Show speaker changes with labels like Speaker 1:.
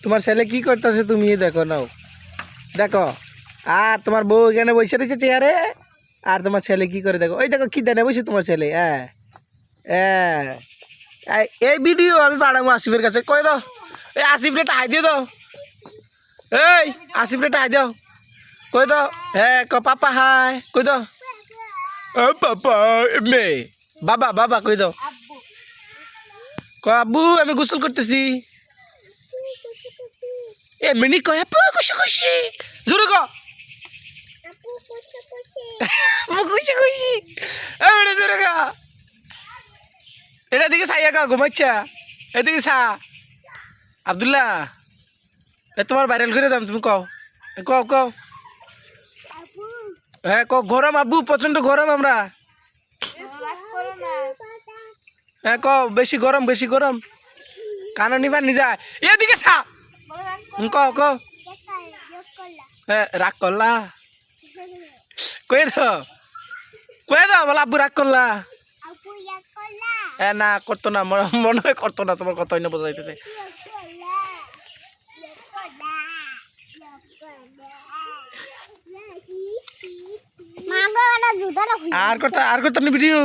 Speaker 1: তোমার ছেলে কি করতেছে তুমি দেখো নাও দেখো। আর তোমার বউ এখানে বসে রয়েছে চেয়ারে। আর তোমার ছেলে কি করে দেখো, ওই দেখো কি দেনে বসে তোমার ছেলে। হ্যাঁ হ্যাঁ এই ভিডিও আমি পাঠাবো আসিফের কাছে, কই দাও এই আসিফ রে টাই দিয়ে দাও। এই আসিফ রে টাই দাও, কই দাও। হ্যাঁ ক পাপা হাই কই দাও। ও পাপা মে বাবা বাবা কই দাও। ক আব্বু আমি গোসল করতেছি। এ মিনি কয় আপু খুশি খুশি জোরে ক আপু খুশি খুশি এবারে জোরে ক। এটা দিকে সাইয়া কা ঘুমাচ্ছা, এদিকে সা আব্দুল্লাহ এ তোমার ভাইরাল করে দাম তুমি কও কও কও। হ্যাঁ ক গরম আব্বু প্রচন্ড গরম আমরা। হ্যাঁ ক বেশি গরম বেশি গরম কানা নিবার নিজা এদিকে সা ক ক। হ্যাঁ রাগ করলা কয়ে দাও বলো আব্বু রাগ করলা। হ্যাঁ না করতো না মনে হয় করতো না, তোমার কথা বোঝা যাইতেছে। আর করতে ভিডিও